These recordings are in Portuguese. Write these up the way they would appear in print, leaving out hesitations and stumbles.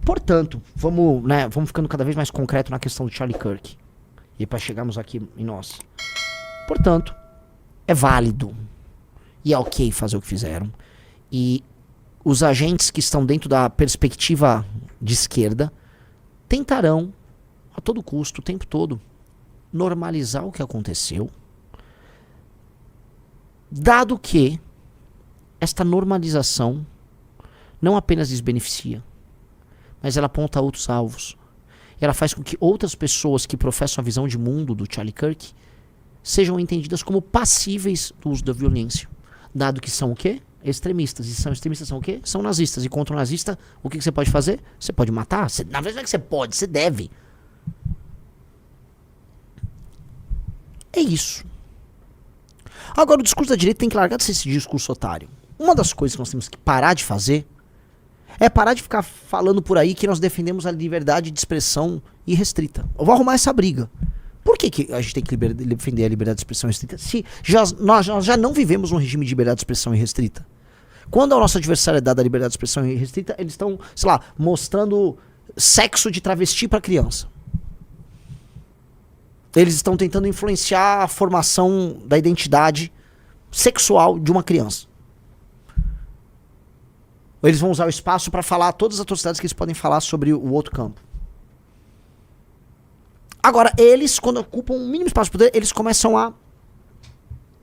Portanto, vamos ficando cada vez mais concreto na questão do Charlie Kirk. E para chegarmos aqui em nós. Portanto, é válido. E é ok fazer o que fizeram. E os agentes que estão dentro da perspectiva de esquerda tentarão, a todo custo, o tempo todo, normalizar o que aconteceu. Dado que esta normalização não apenas desbeneficia, mas ela aponta a outros alvos. Ela faz com que outras pessoas que professam a visão de mundo do Charlie Kirk sejam entendidas como passíveis do uso da violência. Dado que são o quê? Extremistas. E são extremistas são o quê? São nazistas. E contra o nazista, o que você pode fazer? Você pode matar. Na verdade não é que você pode, você deve. É isso. Agora o discurso da direita tem que largar de ser esse discurso otário. Uma das coisas que nós temos que parar de fazer é parar de ficar falando por aí que nós defendemos a liberdade de expressão irrestrita. Eu vou arrumar essa briga. Por que a gente tem que defender a liberdade de expressão irrestrita se nós já não vivemos um regime de liberdade de expressão irrestrita? Quando a nossa adversária é dada a liberdade de expressão irrestrita, eles estão, sei lá, mostrando sexo de travesti para criança. Eles estão tentando influenciar a formação da identidade sexual de uma criança. Eles vão usar o espaço para falar todas as atrocidades que eles podem falar sobre o outro campo. Agora, eles, quando ocupam um mínimo espaço de poder, eles começam a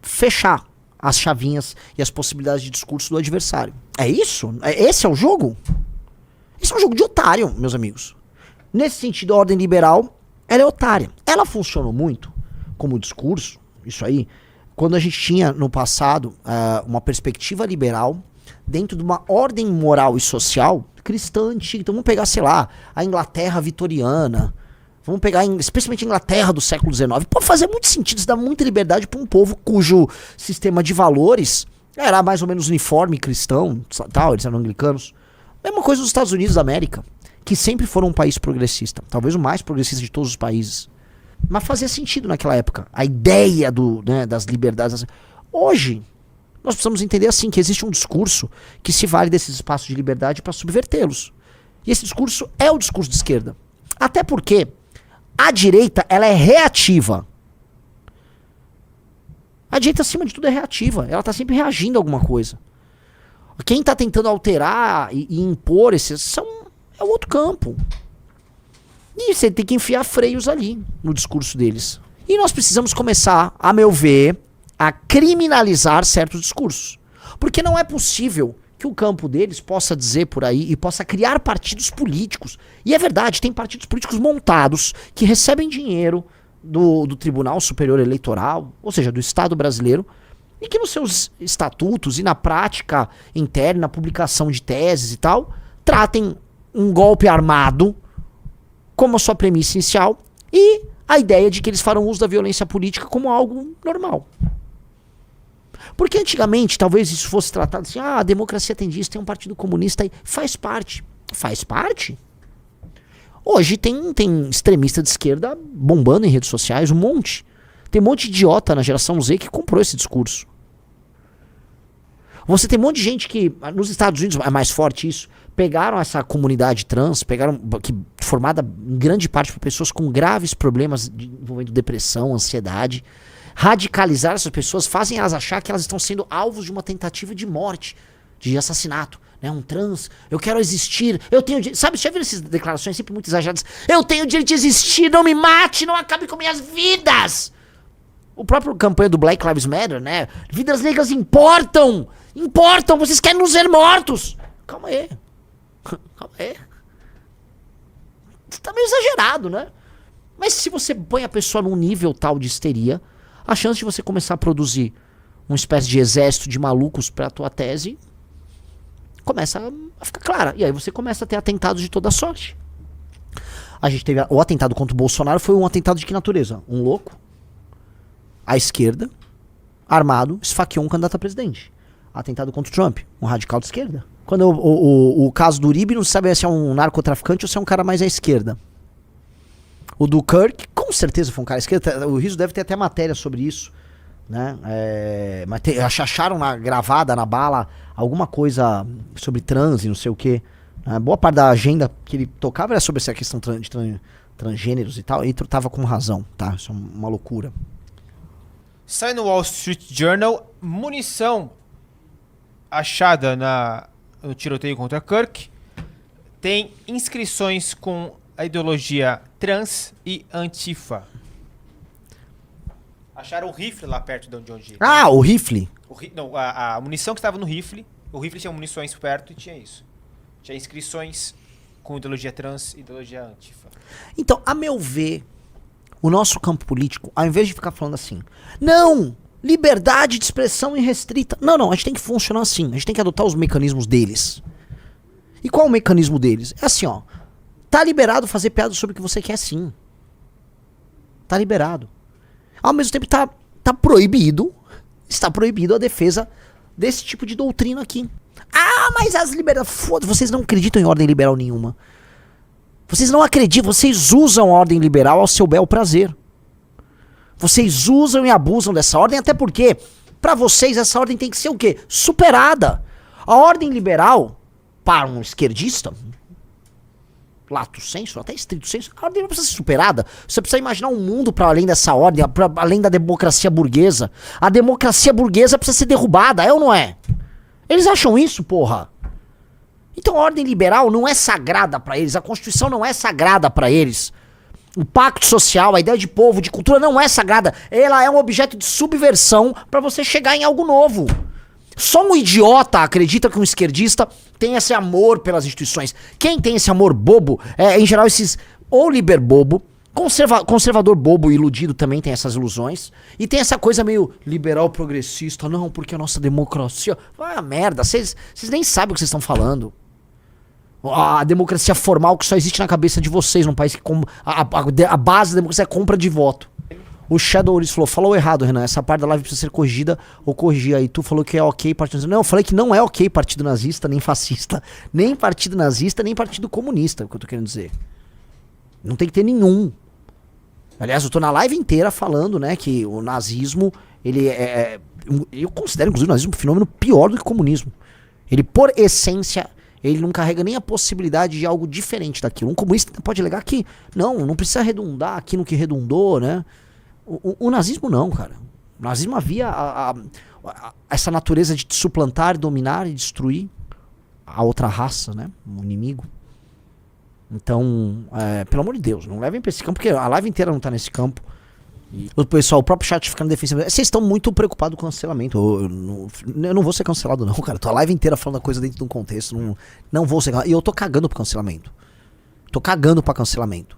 fechar as chavinhas e as possibilidades de discurso do adversário. É isso? Esse é o jogo? Esse é um jogo de otário, meus amigos. Nesse sentido, a ordem liberal, ela é otária. Ela funcionou muito como discurso, isso aí, quando a gente tinha no passado uma perspectiva liberal dentro de uma ordem moral e social cristã antiga. Então vamos pegar, sei lá, a Inglaterra vitoriana, vamos pegar especialmente a Inglaterra do século XIX. Pode fazer muito sentido, isso dá muita liberdade para um povo cujo sistema de valores era mais ou menos uniforme cristão, tal, eles eram anglicanos. Mesma coisa nos Estados Unidos da América, que sempre foram um país progressista, talvez o mais progressista de todos os países. Mas fazia sentido naquela época, a ideia das liberdades. Hoje, nós precisamos entender assim, que existe um discurso que se vale desses espaços de liberdade para subvertê-los. E esse discurso é o discurso de esquerda. Até porque a direita, ela é reativa. A direita, acima de tudo, é reativa. Ela está sempre reagindo a alguma coisa. Quem está tentando alterar e impor é o outro campo. E você tem que enfiar freios ali no discurso deles. E nós precisamos começar, a meu ver, a criminalizar certos discursos. Porque não é possível que o campo deles possa dizer por aí e possa criar partidos políticos. E é verdade, tem partidos políticos montados que recebem dinheiro do Tribunal Superior Eleitoral, ou seja, do Estado brasileiro, e que nos seus estatutos e na prática interna, publicação de teses e tal, tratem um golpe armado como a sua premissa inicial e a ideia de que eles farão uso da violência política como algo normal. Porque antigamente talvez isso fosse tratado assim, a democracia tem disso, tem um partido comunista aí, faz parte. Faz parte? Hoje tem extremista de esquerda bombando em redes sociais, um monte. Tem um monte de idiota na geração Z que comprou esse discurso. Você tem um monte de gente que, nos Estados Unidos é mais forte isso, pegaram essa comunidade trans, formada em grande parte por pessoas com graves problemas envolvendo depressão, ansiedade, radicalizaram essas pessoas, fazem elas achar que elas estão sendo alvos de uma tentativa de morte, de assassinato. Um trans, eu quero existir, eu tenho direito. Sabe, já viram essas declarações sempre muito exageradas? Eu tenho o direito de existir, não me mate, não acabe com minhas vidas. O próprio campanha do Black Lives Matter, né? Vidas negras importam, vocês querem nos ver mortos. Calma aí. Tá meio exagerado, né? Mas se você põe a pessoa num nível tal de histeria, a chance de você começar a produzir uma espécie de exército de malucos pra tua tese começa a ficar clara. E aí você começa a ter atentados de toda sorte. A gente teve o atentado contra o Bolsonaro, foi um atentado de que natureza? Um louco, à esquerda, armado, esfaqueou um candidato a presidente. Atentado contra o Trump, um radical de esquerda. Quando o caso do Uribe, não se sabe se é um narcotraficante ou se é um cara mais à esquerda. O do Kirk, com certeza foi um cara à esquerda. O Rizzo deve ter até matéria sobre isso, né? Mas acharam gravada na bala alguma coisa sobre trans e não sei o que. Boa parte da agenda que ele tocava era sobre essa questão de transgêneros e tal, e tava com razão, tá? Isso é uma loucura. Sai no Wall Street Journal, munição achada no tiroteio contra Kirk tem inscrições com a ideologia trans e antifa. Acharam o rifle lá perto de onde... Ah, o rifle? Não, a munição que estava no rifle, o rifle tinha munições perto e tinha isso. Tinha inscrições com ideologia trans e ideologia antifa. Então, a meu ver, o nosso campo político, ao invés de ficar falando assim, não, liberdade de expressão irrestrita. Não, a gente tem que funcionar assim, a gente tem que adotar os mecanismos deles. E qual é o mecanismo deles? É assim, ó, tá liberado fazer piada sobre o que você quer sim. Tá liberado. Ao mesmo tempo está proibido a defesa desse tipo de doutrina aqui. Ah, mas as liberdades... Foda-se, vocês não acreditam em ordem liberal nenhuma. Vocês não acreditam, vocês usam a ordem liberal ao seu bel prazer. Vocês usam e abusam dessa ordem, até porque, pra vocês, essa ordem tem que ser o quê? Superada. A ordem liberal, para um esquerdista, lato sensu, até estrito sensu, a ordem não precisa ser superada. Você precisa imaginar um mundo para além dessa ordem, para além da democracia burguesa. A democracia burguesa precisa ser derrubada, é ou não é? Eles acham isso, porra. Então a ordem liberal não é sagrada pra eles, a Constituição não é sagrada pra eles. O pacto social, a ideia de povo, de cultura não é sagrada. Ela é um objeto de subversão pra você chegar em algo novo. Só um idiota acredita que um esquerdista tem esse amor pelas instituições. Quem tem esse amor bobo, em geral esses ou liber bobo, conservador bobo e iludido também tem essas ilusões. E tem essa coisa meio liberal progressista. Não, porque a nossa democracia... Ah, merda, vocês nem sabem o que vocês estão falando. A democracia formal que só existe na cabeça de vocês, num país que a base da democracia é compra de voto. O Shadow Oris falou errado, Renan. Essa parte da live precisa ser corrigida ou corrigir aí. Tu falou que é ok partido nazista. Não, eu falei que não é ok partido nazista, nem fascista. Nem partido nazista, nem partido comunista, é o que eu tô querendo dizer. Não tem que ter nenhum. Aliás, eu tô na live inteira falando, né, que o nazismo, ele eu considero, inclusive, o nazismo um fenômeno pior do que o comunismo. Ele, por essência, ele não carrega nem a possibilidade de algo diferente daquilo. Um comunista pode alegar que, não precisa redundar aqui no que redundou, né? O nazismo não, cara. O nazismo havia essa natureza de suplantar, dominar e destruir a outra raça, né? O inimigo. Então, pelo amor de Deus, não levem pra esse campo, porque a live inteira não tá nesse campo. E o pessoal, o próprio chat ficando defensivo. Vocês estão muito preocupados com o cancelamento. Eu não vou ser cancelado, não, cara. Tô a live inteira falando a coisa dentro de um contexto. Não vou ser cancelado. E eu tô cagando pro cancelamento. Tô cagando pra cancelamento.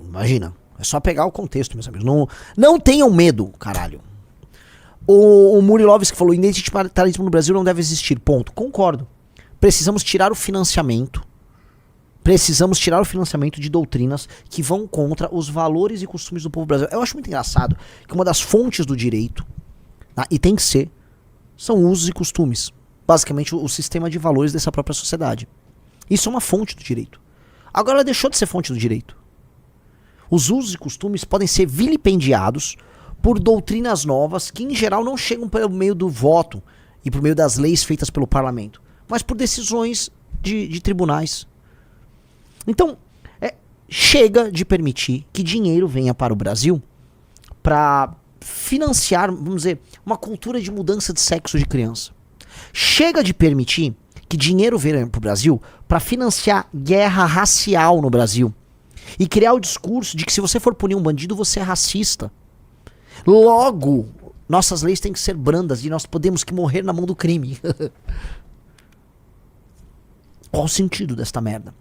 Imagina. É só pegar o contexto, meus amigos. Não tenham medo, caralho. O Murilovski falou: identitarismo no Brasil não deve existir. Ponto. Concordo. Precisamos tirar o financiamento. Precisamos tirar o financiamento de doutrinas que vão contra os valores e costumes do povo brasileiro. Eu acho muito engraçado que uma das fontes do direito, tá, e tem que ser, são usos e costumes. Basicamente o sistema de valores dessa própria sociedade. Isso é uma fonte do direito. Agora ela deixou de ser fonte do direito. Os usos e costumes podem ser vilipendiados por doutrinas novas que em geral não chegam pelo meio do voto e por meio das leis feitas pelo parlamento, mas por decisões de tribunais. Então, chega de permitir que dinheiro venha para o Brasil para financiar, vamos dizer, uma cultura de mudança de sexo de criança. Chega de permitir que dinheiro venha para o Brasil para financiar guerra racial no Brasil e criar o discurso de que se você for punir um bandido, você é racista. Logo, nossas leis têm que ser brandas e nós podemos que morrer na mão do crime. Qual o sentido desta merda?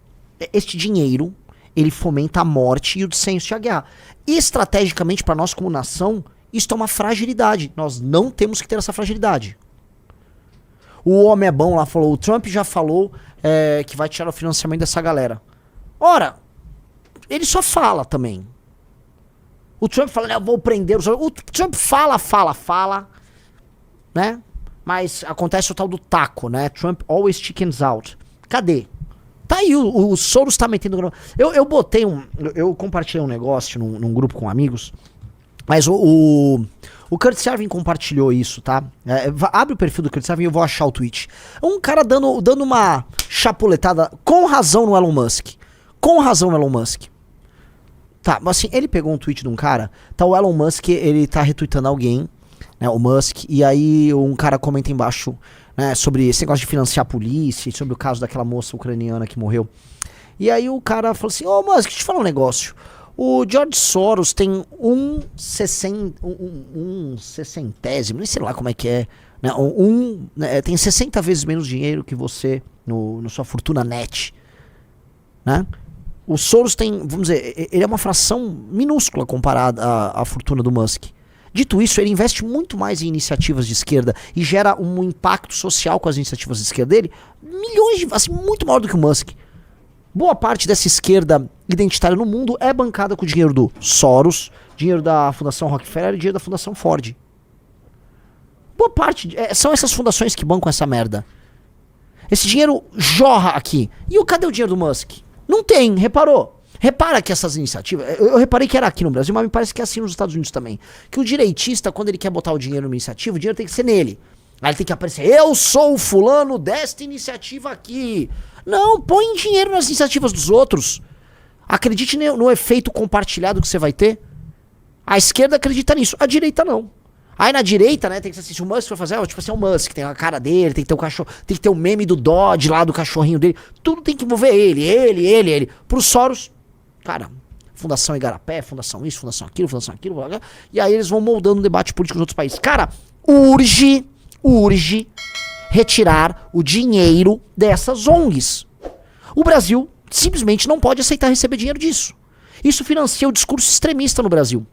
Este dinheiro, ele fomenta a morte e o descenso e a guerra. Estrategicamente, para nós como nação, isso é uma fragilidade. Nós não temos que ter essa fragilidade. O homem é bom lá falou, o Trump já falou que vai tirar o financiamento dessa galera. Ora, ele só fala também. O Trump fala, eu vou prender os... O Trump fala, né? Mas acontece o tal do taco, né? Trump always chickens out. Cadê? Tá aí, o Soros tá metendo... Eu botei eu compartilhei um negócio num grupo com amigos Mas o Curtis Yarvin compartilhou isso, tá? Abre o perfil do Curtis Yarvin e eu vou achar o tweet. Um cara dando uma chapuletada com razão no Elon Musk. Com razão no Elon Musk. Tá, mas assim, ele pegou um tweet de um cara, tá, o Elon Musk, ele tá retweetando alguém, né, o Musk, e aí um cara comenta embaixo, né, sobre esse negócio de financiar a polícia, sobre o caso daquela moça ucraniana que morreu. E aí o cara falou assim, ô Musk, deixa eu te falar um negócio. O George Soros tem um sessentésimo, nem sei lá como é que é, né, tem 60 vezes menos dinheiro que você no sua fortuna net, né? O Soros tem, vamos dizer, ele é uma fração minúscula comparada à fortuna do Musk. Dito isso, ele investe muito mais em iniciativas de esquerda e gera um impacto social com as iniciativas de esquerda dele, milhões de, assim, muito maior do que o Musk. Boa parte dessa esquerda identitária no mundo é bancada com o dinheiro do Soros, dinheiro da Fundação Rockefeller e dinheiro da Fundação Ford. Boa parte, são essas fundações que bancam essa merda. Esse dinheiro jorra aqui. E cadê o dinheiro do Musk? Não tem, reparou? Repara que essas iniciativas, eu reparei que era aqui no Brasil, mas me parece que é assim nos Estados Unidos também. Que o direitista, quando ele quer botar o dinheiro numa iniciativa, o dinheiro tem que ser nele. Aí ele tem que aparecer, eu sou o fulano desta iniciativa aqui. Não, põe dinheiro nas iniciativas dos outros. Acredite no efeito compartilhado que você vai ter. A esquerda acredita nisso, a direita não. Aí na direita, né, tem que ser assim, se o Musk for fazer, tipo assim, é o Musk, tem a cara dele, tem que ter o cachorro, tem que ter o meme do Dodge lá, do cachorrinho dele, tudo tem que envolver ele. Pro Soros, cara, Fundação Igarapé, Fundação isso, Fundação aquilo, e aí eles vão moldando o debate político dos outros países. Cara, urge retirar o dinheiro dessas ONGs. O Brasil simplesmente não pode aceitar receber dinheiro disso. Isso financia o discurso extremista no Brasil.